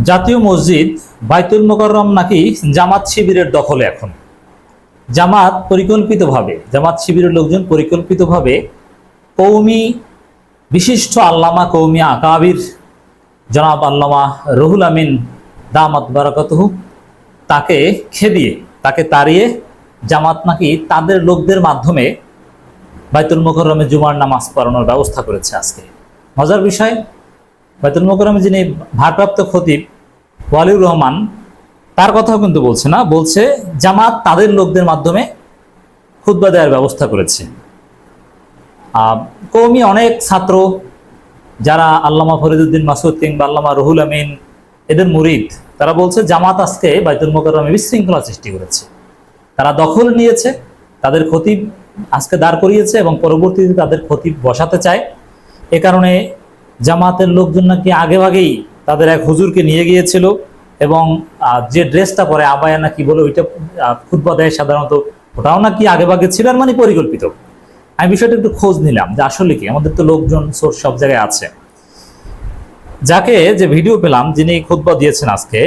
জাতীয় মসজিদ বাইতুল মোকাররম নাকি জামাত শিবিরের দখলে এখন। জামাত শিবিরের লোকজন পরিকল্পিতভাবে কৌমি বিশিষ্ট আল্লামা কৌমি আকাবির জনাব আল্লামা রুহুল আমিন দামাত বারাকাতুহু তাকে খেদিয়ে তাকে তাড়িয়ে জামাত নাকি তাদের লোকদের মাধ্যমে বাইতুল মোকাররমে জুমার নামাজ পড়ানোর ব্যবস্থা করেছে। আজকে মজার বিষয়, বাইতুল মোকাররমে যিনি ভারপ্রাপ্ত খতিব ওয়ালিউর রহমান তার কথাও কিন্তু বলছে না, বলছে জামাত তাদের লোকদের মাধ্যমে খুতবা দেওয়ার ব্যবস্থা করেছে। কওমি অনেক ছাত্র যারা আল্লামা ফরিদউদ্দিন মাসুদ কিংবা আল্লামা রুহুল আমিন এদের মুরিদ, তারা বলছে জামাত আজকে বাইতুল মোকাররমে বিশৃঙ্খলা সৃষ্টি করেছে, তারা দখল নিয়েছে, তাদের খতিব আজকে দাঁড় করিয়েছে এবং পরবর্তীতে তাদের খতিব বসাতে চায়। এ কারণে জামাতের লোকজন নাকি আগেভাগেই তাদের এক হুজুরকে নিয়ে গিয়েছিল এবং যে ড্রেসটা পরে আবায়া নাকি বলে ওইটা খুতবা দেয় সাধারণত, ওটাও নাকি আগেভাগে ছিল, আর মানে পরিকল্পিত। আমি বিষয়টা একটু খোঁজ নিলাম যে আসলে কি, আমাদের তো লোকজন সোর্স সব জায়গায় আছে। যে ভিডিও পেলাম যিনি খুতবা দিয়েছেন আজকে,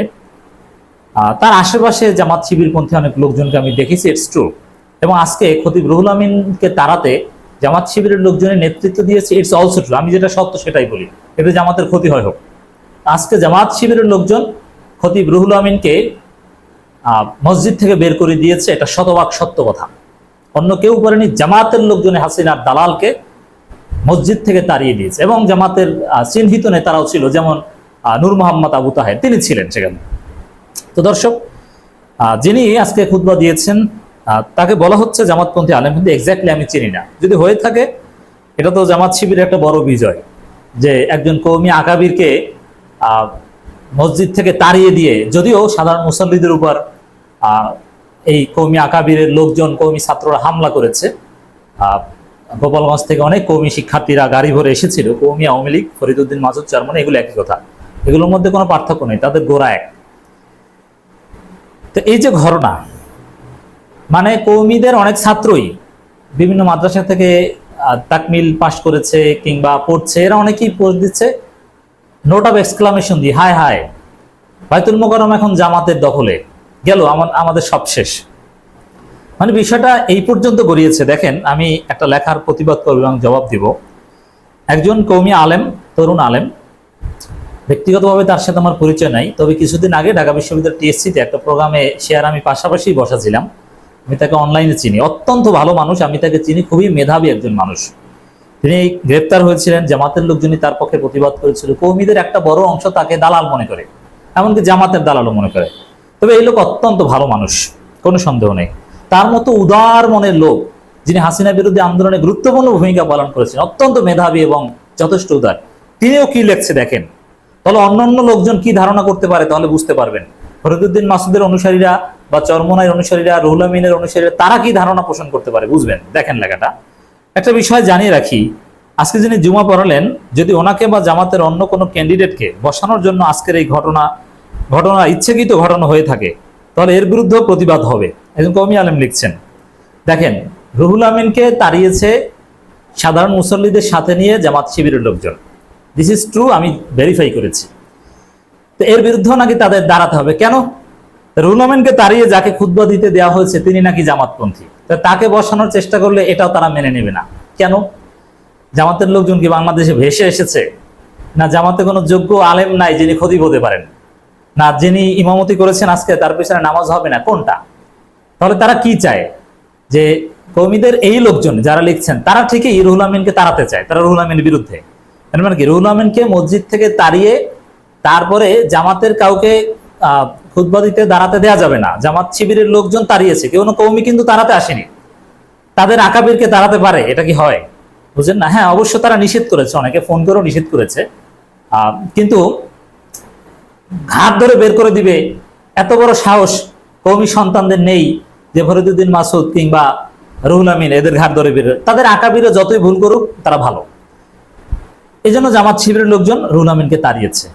তার আশেপাশে জামাত শিবিরপন্থী অনেক লোকজনকে আমি দেখেছি, ইটস ট্রু। এবং আজকে খতিব রুহুল আমিনকে তাড়াতে জামাত শিবিরের লোকজনের নেতৃত্ব দিয়েছে, ইটস অলসো ট্রু। আমি যেটা সত্য সেটাই বলি, এতে জামাতের ক্ষতি হয় হোক। আজকে জামাত শিবিরের লোকজন খতিব রুহুল আমিনকে মসজিদ থেকে বের করে দিয়েছে, এটা শতভাগ সত্য কথা। অন্য কেউ করেনি, জামাতের লোকজনে হাসিনার দালালকে মসজিদ থেকে তাড়িয়ে দিয়েছে। এবং জামাতের চিহ্নিত নেতারাও ছিল, যেমন নূর মোহাম্মদ আবু তাহের, তিনি ছিলেন সেখানে। তো দর্শক, যিনি আজকে খুতবা দিয়েছেন তাকে বলা হচ্ছে জামাতপন্থী আলেম, কিন্তু এক্স্যাক্টলি আমি চিনি না। যদি হয়ে থাকে এটা তো জামাত শিবিরের একটা বড় বিজয়, যে একজন কওমি আকাবিরকে মসজিদ থেকে তাড়িয়ে দিয়ে, যদিও সাধারণ মুসল্লিদের উপর এই কওমি আকাবিরের লোকজন, কওমি ছাত্ররা হামলা করেছে। গোপালগঞ্জ থেকে অনেক কওমি শিক্ষার্থীরা গাড়ি ভরে এসেছিল, কওমি আওয়ামী লীগ, ফরিদউদ্দিন মাসুদ চেয়ারম্যান, এগুলো একই কথা, এগুলোর মধ্যে কোনো পার্থক্য নেই, তাদের গোড়া এক। তো এই যে ঘটনা, মানে কওমিদের অনেক ছাত্রই বিভিন্ন মাদ্রাসা থেকে তাকমিল পাশ করেছে কিংবা পড়ছে, এরা অনেকেই পোস্ট দিচ্ছে নোট অফ এক্সক্লামেশন দিয়ে, হায় হায় বাইতুল মোকাররম এখন জামাতের দখলে গেল, আমাদের সব শেষ। মানে বিষয়টা এই পর্যন্ত গড়িয়েছে। দেখেন, আমি একটা লেখার প্রতিবাদ করব এবং জবাব দিব। একজন কওমি আলেম, তরুণ আলেম, ব্যক্তিগতভাবে তার সাথে আমার পরিচয় নাই, তবে কিছুদিন আগে ঢাকা বিশ্ববিদ্যালয় টিএসসিতে একটা প্রোগ্রামে আমি পাশাপাশি বসাছিলাম। আমি তাকে অনলাইনে চিনি, অত্যন্ত ভালো মানুষ, আমি তাকে চিনি, খুবই মেধাবী একজন মানুষ। তিনি গ্রেপ্তার হয়েছিলেন, জামাতের লোকজনই তার পক্ষে প্রতিবাদ করেছিল। কওমিদের একটা বড় অংশ তাকে দালাল মনে করে, এমনকি জামাতের দালালও মনে করে। তবে এই লোক অত্যন্ত ভালো মানুষ, কোনো সন্দেহ নেই। তার মতো উদার মনের লোক, যিনি হাসিনা বিরোধী আন্দোলনে গুরুত্বপূর্ণ ভূমিকা পালন করেছেন, অত্যন্ত মেধাবী এবং যথেষ্ট উদার, তিনিও কি লেখছে দেখেন। তাহলে অন্যান্য লোকজন কি ধারণা করতে পারে, তাহলে বুঝতে পারবেন। ফরিদউদ্দিন মাসুদের অনুসারীরা বা চরমনাইয়ের অনুসারীরা, রুহুল আমিনের অনুসারীরা, তারা কি ধারণা পোষণ করতে পারে, বুঝবেন। দেখেন লেখাটা। একটা বিষয় জানিয়ে রাখি, আজকে যিনি জুমা পড়ালেন, যদি ওনাকে বা জামাতের অন্য কোনো ক্যান্ডিডেটকে বসানোর জন্য আজকের এই ঘটনা ইচ্ছাকৃত ঘটনা হয়ে থাকে, তাহলে এর বিরুদ্ধেও প্রতিবাদ হবে। একজন কওমি আলেম লিখছেন, দেখেন, রুহুল আমিনকে তাড়িয়েছে সাধারণ মুসল্লিদের সাথে নিয়ে জামাত শিবিরের লোকজন, দিস ইজ ট্রু, আমি ভেরিফাই করেছি। তো এর বিরুদ্ধেও নাকি তাদের দাঁড়াতে হবে। কেন? রুহুল আমিনকে তাড়িয়ে যাকে খুতবা দিতে দেওয়া হয়েছে তিনি নাকি জামাতপন্থী, তাকে বসানোর চেষ্টা করলে এটাও তারা মেনে নেবে না। কেন? জামাতের লোকজন কি বাংলাদেশে ভেসে এসেছে? না জামাতে কোনো যোগ্য আলেম নাই যিনি খতিব হতে পারেন? না যিনি ইমামতি করেছেন আজকে তার পেছনে নামাজ হবে না? কোনটা? তাহলে তারা কি চায়? যে কওমিদের এই লোকজন যারা লিখছেন, তারা ঠিকই রুহুল আমিনকে তাড়াতে চায়, তারা রুহুল আমিনের বিরুদ্ধে। মানে কি, রুহুল আমিনকে মসজিদ থেকে তাড়িয়ে তারপরে জামাতের কাউকে খুতবা দিতে দাঁড়াতে দেওয়া যাবে না। জামাত শিবিরের লোকজন তাড়িয়েছে, কেউ কওমি কিন্তু তাড়াতে আসেনি। তাদের আকাবিরকে তাড়াতে পারে, এটা কি হয়? বুঝেন না? হ্যাঁ, অবশ্য তারা নিষেধ করেছে, অনেকে ফোন করেও নিষেধ করেছে, কিন্তু হাত ধরে বের করে দিবে এত বড় সাহস কওমি সন্তানদের নেই, যে ফরিদউদ্দিন মাসুদ কিংবা রুহুল আমিন এদের ঘাট ধরে বের। তাদের আকাবিরে যতই ভুল করুক তারা ভালো। এই জন্য জামাত শিবিরের লোকজন রুহুল আমিনকে তাড়িয়েছে।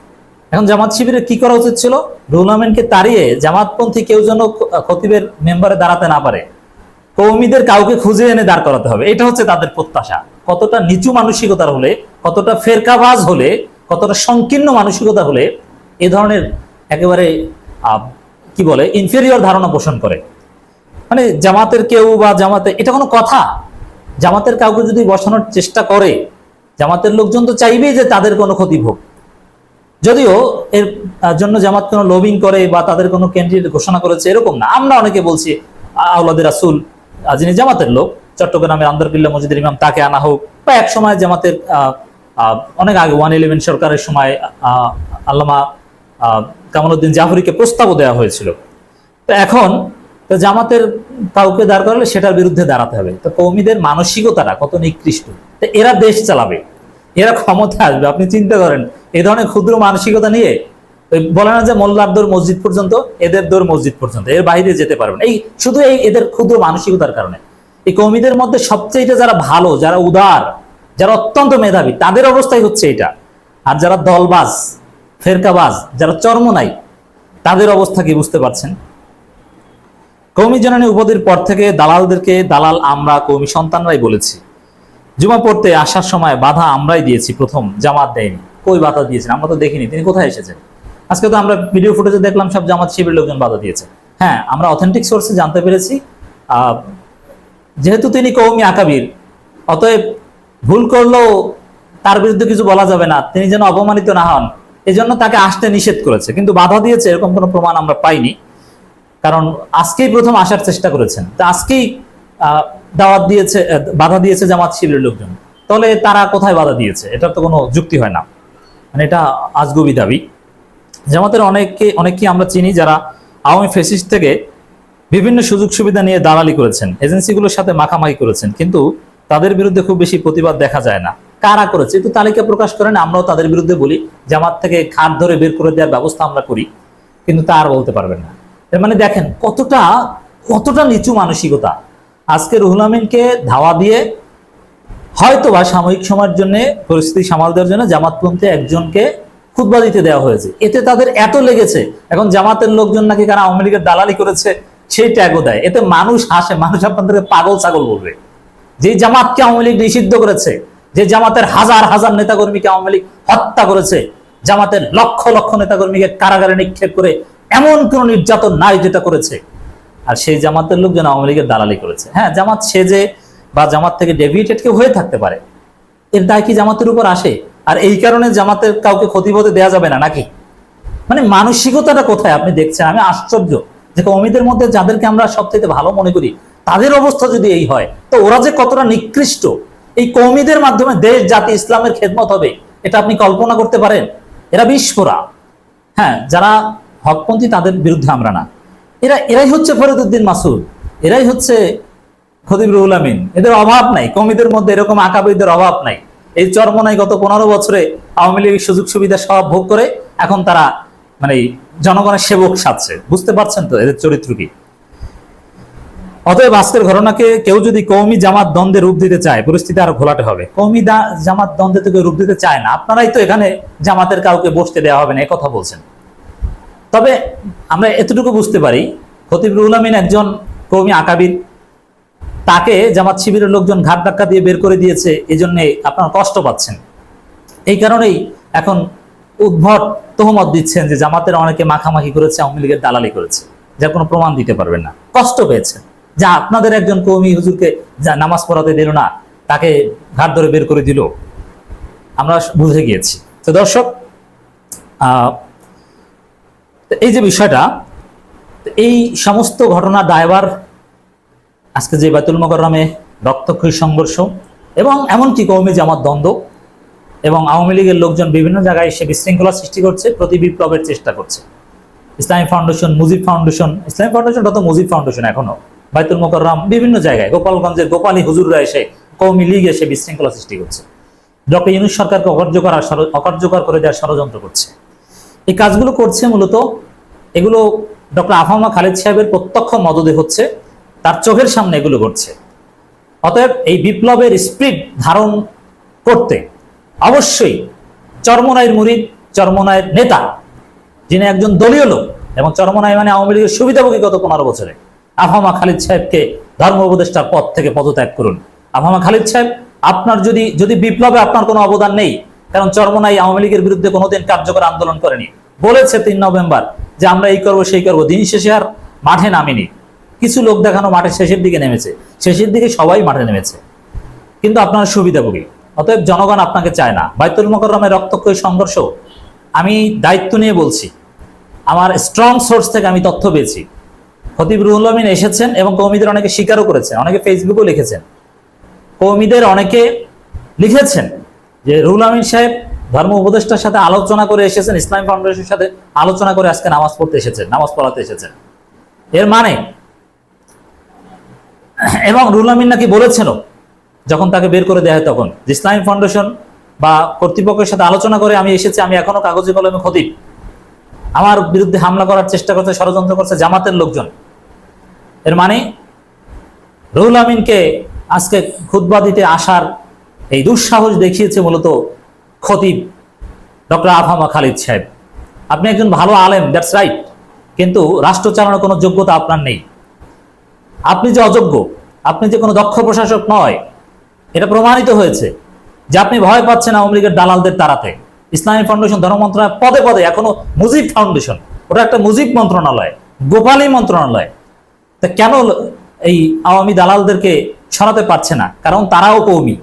এখন জামাত শিবিরের কি করা উচিত ছিল? রুহুল আমিনকে তাড়িয়ে জামাতপন্থী কেউ যেন খতিবের মেম্বারে দাঁড়াতে না পারে, কওমিদের কাউকে খুঁজে এনে দাঁড় করাতে হবে, এটা হচ্ছে তাদের প্রত্যাশা। কতটা নিচু মানসিকতার হলে, কতটা ফেরকাবাজ হলে, কতটা সংকীর্ণ মানসিকতা হলে এ ধরনের একেবারে কি বলে ইনফেরিয়র ধারণা পোষণ করে। মানে জামাতের কেউ বা জামাতে, এটা কোনো কথা? জামাতের কাউকে যদি বসানোর চেষ্টা করে, জামাতের লোকজন তো চাইবেই যে তাদের কোনো ক্ষতি হোক। যদিও এর জন্য জামাত কোনো লবিং করে বা তাদের কোনো ক্যান্ডিডেট ঘোষণা করেছে এরকম না। আমরা অনেকে বলছি আওলাদের রাসূল যিনি জামাতের লোক, চট্টগ্রামের আন্দরকিল্লা মসজিদের ইমাম, তাকে আনা হোক, বা এক সময় জামাতের অনেক আগে 111 সরকারের সময় আল্লামা কামালউদ্দিন জাফরিকে প্রস্তাবও দেওয়া হয়েছিল। তো এখন তো জামাতের কাউকে দাঁড় করালে সেটার বিরুদ্ধে দাঁড়াতে হবে। তো কওমিদের মানসিকতাটা কত নিকৃষ্ট! তো এরা দেশ চালাবে, এরা ক্ষমতা আসবে, আপনি চিন্তা করেন। এই ধরনের ক্ষুদ্র মানসিকতা নিয়ে বলে না যে মোল্লার দৌড় মসজিদ পর্যন্ত, এদের দৌড় মসজিদ পর্যন্ত, এর বাইরে যেতে পারবে না। এই শুধু এদের ক্ষুদ্র মানসিকতার কারণে। এই কওমিদের মধ্যে সবচেয়ে যারা ভালো, যারা উদার, যারা অত্যন্ত মেধাবী, তাদের অবস্থাই হচ্ছে এটা। আর যারা দলবাজ, ফেরকাবাজ, যারা চরমনাই, তাদের অবস্থা কি বুঝতে পারছেন? কওমি জননী উপাধির পর থেকে দালালদেরকে দালাল আমরা কওমি সন্তানরাই বলেছি। জুমা পড়তে আসার সময় বাধা আমরাই দিয়েছি, প্রথম জামাত দেয়নি। কই বাধা দিয়েছেন? আমরা তো দেখিনি, তিনি কোথায় এসেছেন? আজকে তো আমরা ভিডিও ফুটেজে দেখলাম সব জামাত শিবিরের লোকজন বাধা দিয়েছে। হ্যাঁ, আমরা অথেন্টিক সোর্সে জানতে পেরেছি যেহেতু তিনি কওমি আকাবির, অতএব ভুল করলেও তার বিরুদ্ধে কিছু বলা যাবে না, তিনি যেন অপমানিত না হন, এজন্য তাকে আসতে নিষেধ করেছে। কিন্তু বাধা দিয়েছে এরকম কোনো প্রমাণ আমরা পাইনি, কারণ আজকেই প্রথম আসার চেষ্টা করেছেন। তা আজকেই দাওয়াত দিয়েছে, বাধা দিয়েছে জামাত শিবিরের লোকজন, তাহলে তারা কোথায় বাধা দিয়েছে? এটার তো কোনো যুক্তি হয় না। মানে এটা আজগুবি দাবি। জামাতের অনেককে আমরা চিনি যারা আওয়ামী ফ্যাসিস্ট থেকে বিভিন্ন সুযোগ সুবিধা নিয়ে দালালি করেছেন, এজেন্সিগুলোর সাথে মাখামাখি করেছেন, কিন্তু তাদের বিরুদ্ধে খুব বেশি প্রতিবাদ দেখা যায় না। কারা করেছে একটু তালিকা প্রকাশ করেন, আমরাও তাদের বিরুদ্ধে বলি, জামাত থেকে খাট ধরে বের করে দেওয়ার ব্যবস্থা আমরা করি, কিন্তু তা আর বলতে পারবেন না। এর মানে দেখেন কতটা নিচু মানসিকতা। আজকে রুহুল আমিনকে ধাওয়া দিয়ে হয়তোবা সাময়িক সময়ের জন্য পরিস্থিতি সামাল দেওয়ার জন্য জামাতপন্থী একজনকে খুতবা দিতে দেওয়া হয়েছে, এতে তাদের এত লেগেছে। এখন জামাতের লোকজন নাকি কারা আওয়ামী লীগের দালালি করেছে সেই ট্যাগও দেয়। এতে মানুষ হাসে, মানুষ আপনাদেরকে পাগল ছাগল বলবে। যে জামাতকে আওয়ামী লীগ নিষিদ্ধ করেছে, যে জামাতের হাজার হাজার নেতাকর্মীকে আওয়ামী লীগ হত্যা করেছে, জামাতের লক্ষ লক্ষ নেতাকর্মীকে কারাগারে নিক্ষেপ করে এমন কোন নির্যাতন নাই যেটা করেছে, আর সেই জামাতের লোকজন আওয়ামী লীগের দালালি করেছে। হ্যাঁ, জামাত সেজে বা জামাত থেকে ডেভিয়েটেড কেউ হয়ে থাকতে পারে, এর দায় কি জামাতের উপর আসে? আর এই কারণে জামাতের কাউকে ক্ষতি হতে দেওয়া যাবে না নাকি? মানে মানসিকতাটা কোথায় আপনি দেখছেন? আমি আশ্চর্য যে কওমিদের মধ্যে যাদেরকে আমরা সবথেকে ভালো মনে করি, তাদের অবস্থা যদি এই হয়, তো ওরা যে কতটা নিকৃষ্ট। এই কওমিদের মাধ্যমে দেশ জাতি ইসলামের খেদমত হবে, এটা আপনি কল্পনা করতে পারেন? এরা বিস্ফোরা। হ্যাঁ, যারা হকপন্থী তাদের বিরুদ্ধে আমরা না, এরাই হচ্ছে ফরিদউদ্দিন মাসুদ, এরাই হচ্ছে খতিব রুহুল আমিন। এদের অভাব নাই, কওমিদের মধ্যে এরকম আকাবিরদের অভাব নাই। এই চরমনাই গত 15 বছরে আওয়ামী লীগের সুযোগ সুবিধা সব ভোগ করে এখন তারা মানে জনগণের সেবক সাজছে। বুঝতে পারছেন তো এদের চরিত্র কি? অতএব আজকের ঘটনাকে কেউ যদি কওমি জামাত দ্বন্দ্বে রূপ দিতে চায়, পরিস্থিতি আরো ঘোলাটে হবে। কওমি জামাত দ্বন্দ্বে থেকে রূপ দিতে চায় না, আপনারাই তো এখানে জামাতের কাউকে বসতে দেওয়া হবে না কথা বলছেন। তবে আমরা এতটুকু বুঝতে পারি, খতিব রুহুল আমিন একজন কওমি আকাবির, তাকে জামাত শিবিরের লোকজন ঘাট ধাক্কা দিয়ে বের করে দিয়েছে, এই জন্যে আপনারা কষ্ট পাচ্ছেন। এই কারণেই এখন উদ্ভট তহমত দিচ্ছেন যে জামাতের অনেকে মাখামাখি করেছে, আওয়ামী লীগের দালালি করেছে, যার কোনো প্রমাণ দিতে পারবেন না। কষ্ট পেয়েছেন যা আপনাদের একজন কওমি হুজুরকে যা নামাজ পড়াতে দিল না, তাকে ঘাট ধরে বের করে দিল, আমরা বুঝে গিয়েছি। তো দর্শক, এই যে বিষয়টা, এই সমস্ত ঘটনা দায়ভার আজকে যে বাইতুল মোকাররমে রক্তক্ষয়ী সংঘর্ষ এবং এমনকি কওমি জামাত দ্বন্দ্ব এবং আওয়ামী লীগের লোকজন বিভিন্ন জায়গায় এসে বিশৃঙ্খলা সৃষ্টি করছে, প্রতি বিপ্লবের চেষ্টা করছে। ইসলামী ফাউন্ডেশন, মুজিব ফাউন্ডেশন, ইসলামী ফাউন্ডেশনটা তো মুজিব ফাউন্ডেশন এখনো, বাইতুল মোকাররম, বিভিন্ন জায়গায় গোপালগঞ্জের গোপালী হুজুররা এসে কওমি লীগ এসে বিশৃঙ্খলা সৃষ্টি করছে, ডক্টর ইউনূস সরকারকে অকার্যকর করে দেওয়ার ষড়যন্ত্র করছে। এই কাজগুলো করছে মূলত, এগুলো ডক্টর আফামা খালেদ সাহেবের প্রত্যক্ষ মদদে হচ্ছে, তার চোখের সামনে এগুলো ঘটছে। অতএব এই বিপ্লবের স্পিরিট ধারণ করতে অবশ্যই চরমনাইয়ের মুরিদ, চরমনাইয়ের নেতা, যিনি একজন দলীয় লোক এবং চরমনাই মানে আওয়ামী লীগের সুবিধাভোগী গত 15 বছরে, আফামা খালিদ সাহেবকে ধর্ম উপদেষ্টার পদ থেকে পদত্যাগ করুন। আফামা খালিদ সাহেব, আপনার যদি বিপ্লবে আপনার কোনো অবদান নেই, কারণ চরমনাই আওয়ামী লীগের বিরুদ্ধে কোনোদিন কার্যকর আন্দোলন করেনি, বলেছে 3 নভেম্বর যে আমরা এই করবো সেই করবো, দিন শেষে আর মাঠে নামেনি। কিছু লোক দেখানো মাঠের শেষের দিকে নেমেছে, শেষের দিকে সবাই মাঠে নেমেছে, কিন্তু আপনার সুবিধাভোগী। অতএব জনগণ আপনাকে চায় না। বাইতুল মোকাররমের রক্তক্ষয়ী সংঘর্ষ, আমি দায়িত্ব নিয়ে বলছি, আমার স্ট্রং সোর্স থেকে আমি তথ্য পেয়েছি। খতিব রুহুল আমিন এসেছেন এবং কওমিদের অনেকে স্বীকারও করেছেন, অনেকে ফেসবুকেও লিখেছেন। কওমিদের অনেকে লিখেছেন যে রুহুল আমিন সাহেব ধর্ম উপদেষ্টার সাথে আলোচনা করে এসেছেন, ইসলামী ফাউন্ডেশনের সাথে আলোচনা করে আজকে নামাজ পড়তে এসেছেন, নামাজ পড়াতে এসেছেন। এর মানে, এবং রুহুল আমিন নাকি বলেছেন যখন তাকে বের করে দেয়া হয় তখন, যে ইসলামী ফাউন্ডেশন বা কর্তৃপক্ষের সাথে আলোচনা করে আমি এসেছি, আমি এখনো কাগজে কলমে খতিব। আমার বিরুদ্ধে হামলা করার চেষ্টা করছে, ষড়যন্ত্র করছে জামাতের লোকজন। এর মানে রুহুল আমিনকে আজকে খুতবা দিতে আসার এই দুঃসাহস দেখিয়েছে মূলত খতিব ডক্টর আফহামা খালিদ সাহেব। আপনি একজন ভালো আলেম, দ্যাটস রাইট, কিন্তু রাষ্ট্র চালানোর কোনো যোগ্যতা আপনার নেই। আপনি যে অযোগ্য, আপনি যে কোনো দক্ষ প্রশাসক নয়, এটা প্রমাণিত হয়েছে যে আপনি ভয় পাচ্ছেন আওয়ামী লীগের দালালদের তাড়াতে। ইসলামী ফাউন্ডেশন, ধর্ম মন্ত্রণালয় পদে পদে এখনো মুজিব ফাউন্ডেশন, ওটা একটা মুজিব মন্ত্রণালয়, গোপালী মন্ত্রণালয়। তা কেন এই আওয়ামী দালালদেরকে সরাতে পারছে না? কারণ তারাও কওমি।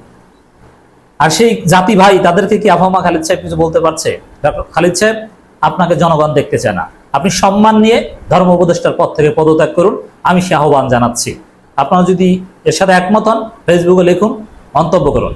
আর সেই জাতি ভাই, তাদেরকে কি আফহামা খালিদ সাহেব কিছু বলতে পারছে? ডক্টর খালিদ সাহেব, আপনাকে জনগণ দেখতে চায় না। আপনি সম্মান নিয়ে ধর্ম উপদেষ্টার পদ থেকে পদত্যাগ করুন, আমি সে আহ্বান জানাচ্ছি। আপনারা যদি এর সাথে একমত হন, ফেসবুকে লিখুন, মন্তব্য করুন।